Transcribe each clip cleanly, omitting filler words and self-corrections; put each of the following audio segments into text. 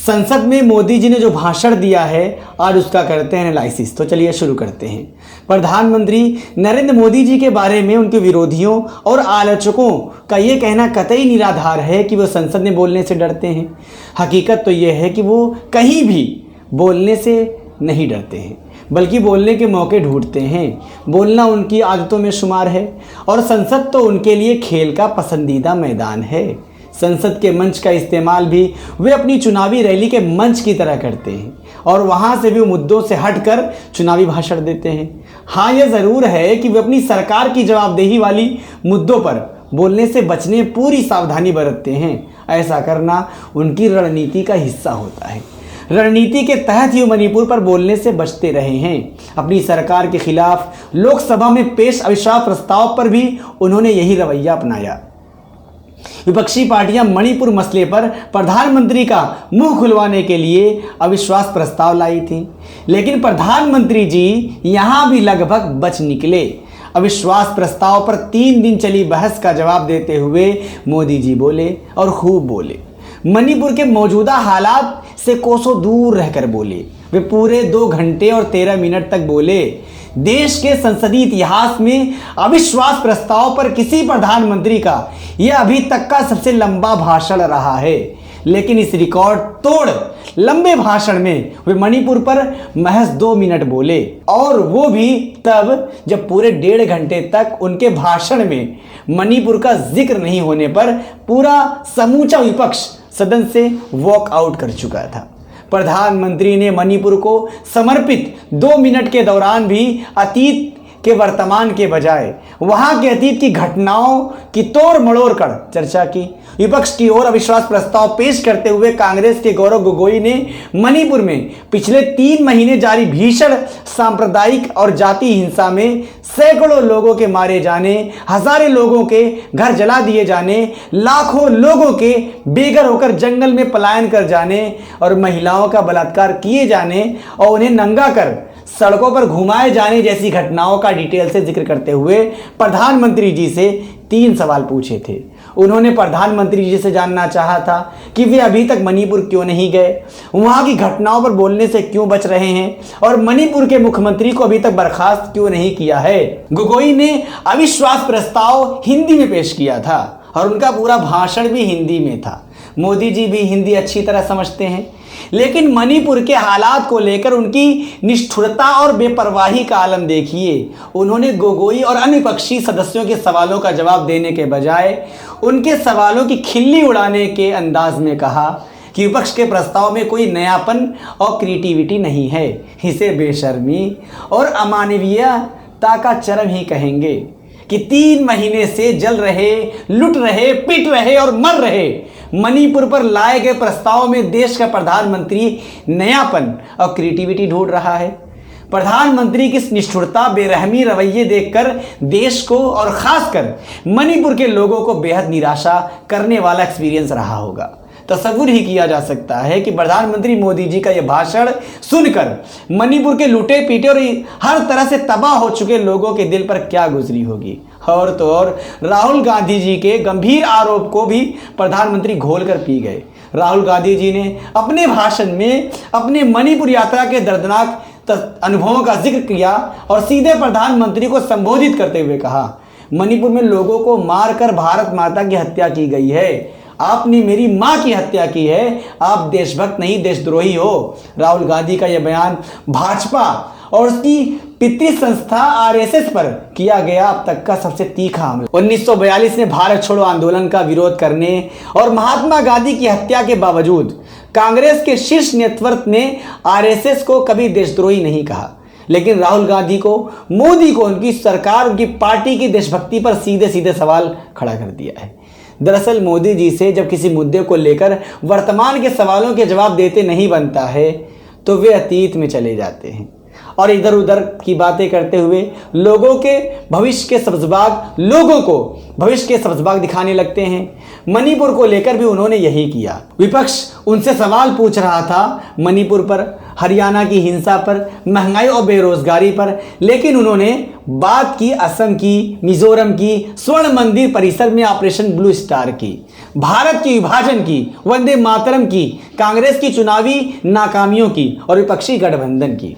संसद में मोदी जी ने जो भाषण दिया है आज उसका करते हैं एनालिसिस। तो चलिए शुरू करते हैं। प्रधानमंत्री नरेंद्र मोदी जी के बारे में उनके विरोधियों और आलोचकों का ये कहना कतई निराधार है कि वो संसद में बोलने से डरते हैं। हकीकत तो ये है कि वो कहीं भी बोलने से नहीं डरते हैं, बल्कि बोलने के मौके ढूंढते हैं। बोलना उनकी आदतों में शुमार है और संसद तो उनके लिए खेल का पसंदीदा मैदान है। संसद के मंच का इस्तेमाल भी वे अपनी चुनावी रैली के मंच की तरह करते हैं और वहाँ से भी मुद्दों से हटकर चुनावी भाषण देते हैं। हाँ, यह ज़रूर है कि वे अपनी सरकार की जवाबदेही वाली मुद्दों पर बोलने से बचने पूरी सावधानी बरतते हैं। ऐसा करना उनकी रणनीति का हिस्सा होता है। रणनीति के तहत ही मणिपुर पर बोलने से बचते रहे हैं। अपनी सरकार के खिलाफ लोकसभा में पेश अविश्वास प्रस्ताव पर भी उन्होंने यही रवैया अपनाया। विपक्षी पार्टियां मणिपुर मसले पर प्रधानमंत्री का मुंह खुलवाने के लिए अविश्वास प्रस्ताव लाई थी, लेकिन प्रधानमंत्री जी यहां भी लगभग बच निकले। अविश्वास प्रस्ताव पर 3 दिन चली बहस का जवाब देते हुए मोदी जी बोले और खूब बोले। मणिपुर के मौजूदा हालात से कोसों दूर रहकर बोले। वे पूरे 2 घंटे और 13 मिनट तक बोले। देश के संसदीय इतिहास में अविश्वास प्रस्ताव पर किसी प्रधानमंत्री का यह अभी तक का सबसे लंबा भाषण रहा है। लेकिन इस रिकॉर्ड तोड़ लंबे भाषण में वे मणिपुर पर महज 2 मिनट बोले, और वो भी तब जब पूरे 1.5 घंटे तक उनके भाषण में मणिपुर का जिक्र नहीं होने पर पूरा समूचा विपक्ष सदन से वॉक आउट कर चुका था। प्रधानमंत्री ने मणिपुर को समर्पित 2 मिनट के दौरान भी अतीत के वर्तमान के बजाय वहां के अतीत की घटनाओं की तोड़ मड़ोड़ कर चर्चा की। विपक्ष की ओर अविश्वास प्रस्ताव पेश करते हुए कांग्रेस के गौरव गोगोई ने मणिपुर में पिछले 3 महीने जारी भीषण सांप्रदायिक और जाति हिंसा में सैकड़ों लोगों के मारे जाने, हजारों लोगों के घर जला दिए जाने, लाखों लोगों के बेघर होकर जंगल में पलायन कर जाने और महिलाओं का बलात्कार किए जाने और उन्हें नंगा कर सड़कों पर घुमाए जाने जैसी घटनाओं का डिटेल से जिक्र करते हुए प्रधानमंत्री जी से 3 सवाल पूछे थे। उन्होंने प्रधानमंत्री जी से जानना चाहा था कि वे अभी तक मणिपुर क्यों नहीं गए, वहां की घटनाओं पर बोलने से क्यों बच रहे हैं और मणिपुर के मुख्यमंत्री को अभी तक बर्खास्त क्यों नहीं किया है। गोगोई ने अविश्वास प्रस्ताव हिंदी में पेश किया था और उनका पूरा भाषण भी हिंदी में था। मोदी जी भी हिंदी अच्छी तरह समझते हैं, लेकिन मणिपुर के हालात को लेकर उनकी निष्ठुरता और बेपरवाही का आलम देखिए। उन्होंने गोगोई और अन्य विपक्षी सदस्यों के सवालों का जवाब देने के बजाय उनके सवालों की खिल्ली उड़ाने के अंदाज में कहा कि विपक्ष के प्रस्ताव में कोई नयापन और क्रिएटिविटी नहीं है। इसे बेशर्मी और अमानवीयता का चरम ही कहेंगे कि 3 महीने से जल रहे, लुट रहे, पिट रहे और मर रहे मणिपुर पर लाए गए प्रस्ताव में देश का प्रधानमंत्री नयापन और क्रिएटिविटी ढूंढ रहा है। प्रधानमंत्री की निष्ठुरता, बेरहमी रवैये देखकर देश को और खासकर मणिपुर के लोगों को बेहद निराशा करने वाला एक्सपीरियंस रहा होगा। तसव्वुर ही किया जा सकता है कि प्रधानमंत्री मोदी जी का यह भाषण सुनकर मणिपुर के लूटे पीटे और हर तरह से तबाह हो चुके लोगों के दिल पर क्या गुजरी होगी। और तो और राहुल गांधी जी के गंभीर आरोप को भी प्रधानमंत्री घोल कर पी गए। राहुल गांधी जी ने अपने भाषण में अपने मणिपुर यात्रा के दर्दनाक अनुभवों का जिक्र किया और सीधे प्रधानमंत्री को संबोधित करते हुए कहा, मणिपुर में लोगों को मारकर भारत माता की हत्या की गई है। आपने मेरी मां की हत्या की है, आप देशभक्त नहीं देशद्रोही हो। राहुल गांधी का यह बयान भाजपा और उसकी पितृ संस्था आरएसएस पर किया गया अब तक का सबसे तीखा हमला। 1942 में भारत छोड़ो आंदोलन का विरोध करने और महात्मा गांधी की हत्या के बावजूद कांग्रेस के शीर्ष नेतृत्व ने आरएसएस को कभी देशद्रोही नहीं कहा, लेकिन राहुल गांधी को, मोदी को, उनकी सरकार, उनकी पार्टी की देशभक्ति पर सीधे सीधे सवाल खड़ा कर दिया है। दरअसल मोदी जी से जब किसी मुद्दे को लेकर वर्तमान के सवालों के जवाब देते नहीं बनता है तो वे अतीत में चले जाते हैं और इधर उधर की बातें करते हुए लोगों को भविष्य के सब्ज़बाग दिखाने लगते हैं। मणिपुर को लेकर भी उन्होंने यही किया। विपक्ष उनसे सवाल पूछ रहा था मणिपुर पर, हरियाणा की हिंसा पर, महंगाई और बेरोजगारी पर, लेकिन उन्होंने बात की असम की, मिजोरम की, स्वर्ण मंदिर परिसर में ऑपरेशन ब्लू स्टार की। भारत की विभाजन की, वंदे मातरम की, कांग्रेस की चुनावी नाकामियों की और विपक्षी गठबंधन की।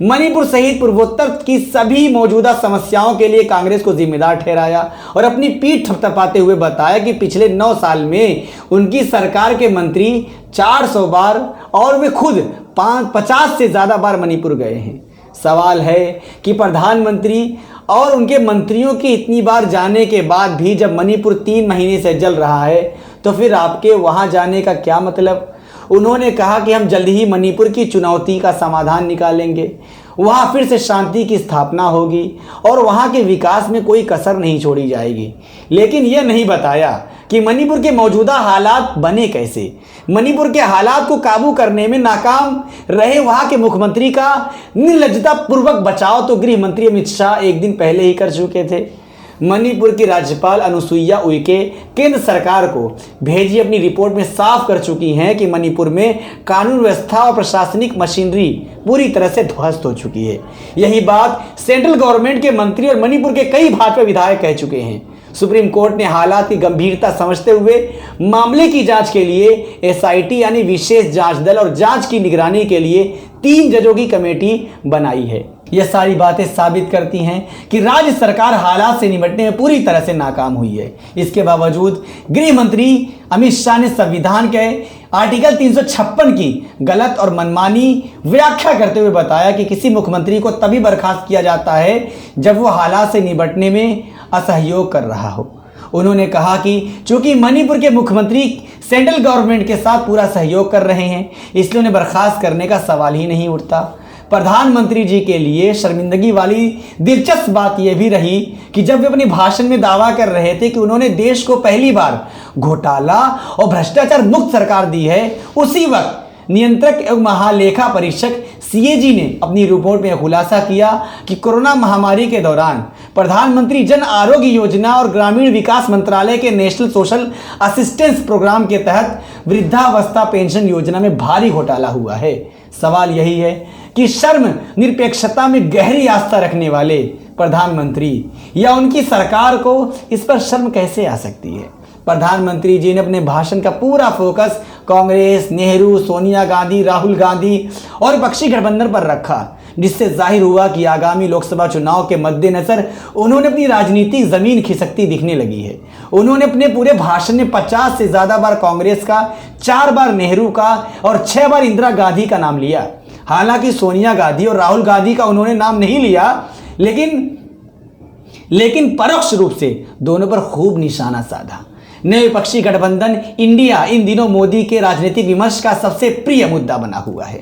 मणिपुर सहित पूर्वोत्तर की सभी मौजूदा समस्याओं के लिए कांग्रेस को जिम्मेदार ठहराया और अपनी पीठ थपथपाते हुए बताया कि पिछले 9 साल में उनकी सरकार के मंत्री 400 बार और वे खुद 50 से ज़्यादा बार मणिपुर गए हैं। सवाल है कि प्रधानमंत्री और उनके मंत्रियों के इतनी बार जाने के बाद भी जब मणिपुर 3 महीने से जल रहा है तो फिर आपके वहाँ जाने का क्या मतलब। उन्होंने कहा कि हम जल्द ही मणिपुर की चुनौती का समाधान निकालेंगे, वहाँ फिर से शांति की स्थापना होगी और वहाँ के विकास में कोई कसर नहीं छोड़ी जाएगी। लेकिन यह नहीं बताया कि मणिपुर के मौजूदा हालात बने कैसे। मणिपुर के हालात को काबू करने में नाकाम रहे वहाँ के मुख्यमंत्री का निर्लज्जतापूर्वक बचाव तो गृह मंत्री अमित शाह एक दिन पहले ही कर चुके थे। मणिपुर की राज्यपाल अनुसुईया उइके केंद्र सरकार को भेजी अपनी रिपोर्ट में साफ कर चुकी हैं कि मणिपुर में कानून व्यवस्था और प्रशासनिक मशीनरी पूरी तरह से ध्वस्त हो चुकी है। यही बात सेंट्रल गवर्नमेंट के मंत्री और मणिपुर के कई भाजपा विधायक कह चुके हैं। सुप्रीम कोर्ट ने हालात की गंभीरता समझते हुए मामले की जांच के लिए एसआईटी यानी विशेष जांच दल और जांच की निगरानी के लिए 3 जजों की कमेटी बनाई है। यह सारी बातें साबित करती हैं कि राज्य सरकार हालात से निपटने में पूरी तरह से नाकाम हुई है। इसके बावजूद गृह मंत्री अमित शाह ने संविधान के आर्टिकल 356 की गलत और मनमानी व्याख्या करते हुए बताया कि किसी मुख्यमंत्री को तभी बर्खास्त किया जाता है जब वो हालात से निपटने में असहयोग कर रहा हो। उन्होंने कहा कि चूंकि मणिपुर के मुख्यमंत्री सेंट्रल गवर्नमेंट के साथ पूरा सहयोग कर रहे हैं इसलिए उन्हें बर्खास्त करने का सवाल ही नहीं उठता। प्रधानमंत्री जी के लिए शर्मिंदगी वाली दिलचस्प बात यह भी रही कि जब वे अपने भाषण में दावा कर रहे थे कि उन्होंने देश को पहली बार घोटाला और भ्रष्टाचार मुक्त सरकार दी है, उसी वक्त नियंत्रक एवं महालेखा परीक्षक सीएजी ने अपनी रिपोर्ट में खुलासा किया कि कोरोना महामारी के दौरान प्रधानमंत्री जन आरोग्य योजना और ग्रामीण विकास मंत्रालय के नेशनल सोशल असिस्टेंस प्रोग्राम के तहत वृद्धावस्था पेंशन योजना में भारी घोटाला हुआ है। सवाल यही है कि शर्म निरपेक्षता में गहरी आस्था रखने वाले प्रधानमंत्री या उनकी सरकार को इस पर शर्म कैसे आ सकती है। प्रधानमंत्री जी ने अपने भाषण का पूरा फोकस कांग्रेस, नेहरू, सोनिया गांधी, राहुल गांधी और विपक्षी गठबंधन पर रखा, जिससे जाहिर हुआ कि आगामी लोकसभा चुनाव के मद्देनजर उन्होंने अपनी राजनीतिक जमीन खिसकती दिखने लगी है। उन्होंने अपने पूरे भाषण में 50 से ज़्यादा बार कांग्रेस का, 4 बार नेहरू का और 6 बार इंदिरा गांधी का नाम लिया। हालांकि सोनिया गांधी और राहुल गांधी का उन्होंने नाम नहीं लिया, लेकिन परोक्ष रूप से दोनों पर खूब निशाना साधा। नए विपक्षी गठबंधन इंडिया इन दिनों मोदी के राजनीतिक विमर्श का सबसे प्रिय मुद्दा बना हुआ है।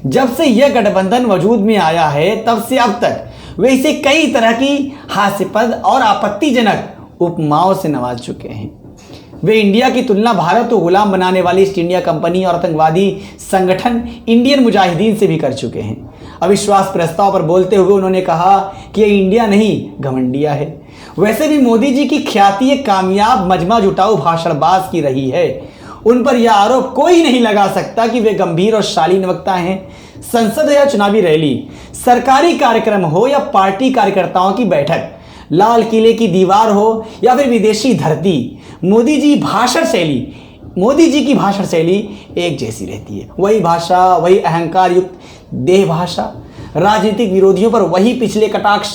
जब से यह गठबंधन वजूद में आया है तब से अब तक वे इसे कई तरह की हास्यास्पद और आपत्तिजनक उपमाओं से नवाज चुके हैं। वे इंडिया की तुलना भारत को गुलाम बनाने वाली ईस्ट इंडिया कंपनी और आतंकवादी संगठन इंडियन मुजाहिदीन से भी कर चुके हैं। अविश्वास प्रस्ताव पर बोलते हुए उन्होंने कहा कि यह इंडिया नहीं घमंडिया है। वैसे भी मोदी जी की ख्याति एक कामयाब मजमा जुटाऊ भाषणबाज की रही है। उन पर यह आरोप कोई नहीं लगा सकता कि वे गंभीर और शालीन वक्ता हैं। संसद या चुनावी रैली, सरकारी कार्यक्रम हो या पार्टी कार्यकर्ताओं की बैठक, लाल किले की दीवार हो या फिर विदेशी धरती, मोदी जी की भाषण शैली एक जैसी रहती है। वही भाषा, वही अहंकार युक्त देह भाषा, राजनीतिक विरोधियों पर वही पिछले कटाक्ष,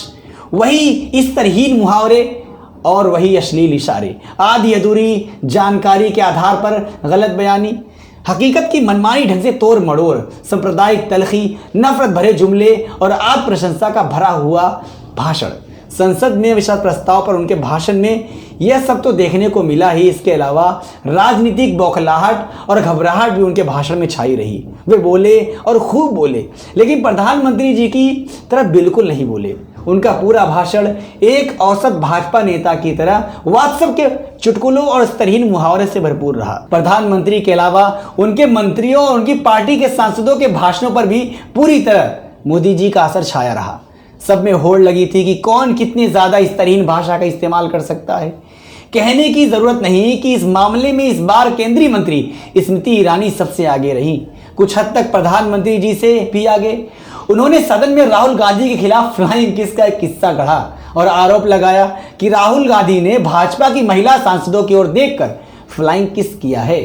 वही इस तरहीन मुहावरे और वही अश्लील इशारे, आधी अधूरी जानकारी के आधार पर गलत बयानी, हकीकत की मनमानी ढंग से तोड़ मड़ोड़, सांप्रदायिक तलखी, नफरत भरे जुमले और आत्म प्रशंसा का भरा हुआ भाषण। संसद में विश्वास प्रस्ताव पर उनके भाषण में यह सब तो देखने को मिला ही, इसके अलावा राजनीतिक बौखलाहट और घबराहट भी उनके भाषण में छाई रही। वे बोले और खूब बोले, लेकिन प्रधानमंत्री जी की तरह बिल्कुल नहीं बोले। उनका पूरा भाषण एक औसत भाजपा नेता की तरह व्हाट्सएप के चुटकुलों और स्तरहीन मुहावरे से भरपूर रहा। प्रधानमंत्री के अलावा उनके मंत्रियों और उनकी पार्टी के सांसदों के भाषणों पर भी पूरी तरह मोदी जी का असर छाया रहा। सब में होड़ लगी थी कि कौन कितनी ज़्यादा स्तरहीन भाषा का इस्तेमाल कर सकता है। कहने की ज़रूरत नहीं कि इस मामले में इस बार केंद्रीय मंत्री स्मृति ईरानी सबसे आगे रही, कुछ हद तक प्रधानमंत्री जी से भी आगे। उन्होंने सदन में राहुल गांधी के खिलाफ फ्लाइंग किस का एक किस्सा गढ़ा और आरोप लगाया कि राहुल गांधी ने भाजपा की महिला सांसदों की ओर देखकर फ्लाइंग किस किया है।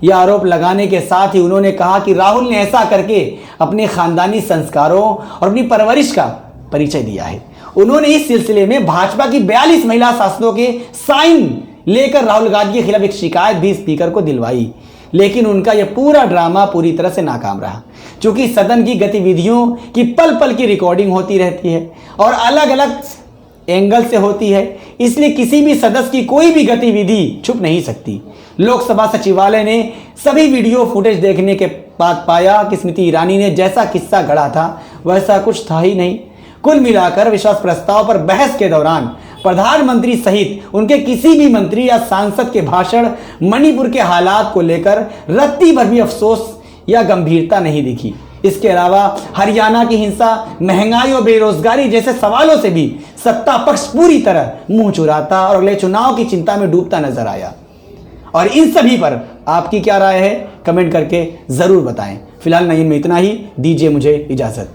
यह आरोप लगाने के साथ ही उन्होंने कहा कि राहुल ने ऐसा करके अपने खानदानी संस्कारों और अपनी परवरिश का परिचय दिया है। उन्होंने इस सिलसिले में भाजपा की 42 महिला सांसदों के साइन लेकर राहुल गांधी के खिलाफ एक शिकायत भी स्पीकर को दिलवाई, लेकिन उनका यह पूरा ड्रामा पूरी तरह से नाकाम रहा। क्योंकि सदन की गतिविधियों की पल पल की रिकॉर्डिंग होती रहती है और अलग अलग एंगल से होती है, इसलिए किसी भी सदस्य की कोई भी गतिविधि छुप नहीं सकती। लोकसभा सचिवालय ने सभी वीडियो फुटेज देखने के बाद पाया कि स्मृति ईरानी ने जैसा किस्सा गढ़ा था वैसा कुछ था ही नहीं। कुल मिलाकर विश्वास प्रस्ताव पर बहस के दौरान प्रधानमंत्री सहित उनके किसी भी मंत्री या सांसद के भाषण मणिपुर के हालात को लेकर रत्ती भर भी अफसोस या गंभीरता नहीं दिखी। इसके अलावा हरियाणा की हिंसा, महंगाई और बेरोजगारी जैसे सवालों से भी सत्ता पक्ष पूरी तरह मुंह चुराता और अगले चुनाव की चिंता में डूबता नजर आया। और इन सभी पर आपकी क्या राय है, कमेंट करके जरूर बताएं। फिलहाल नईन में इतना ही, दीजिए मुझे इजाजत।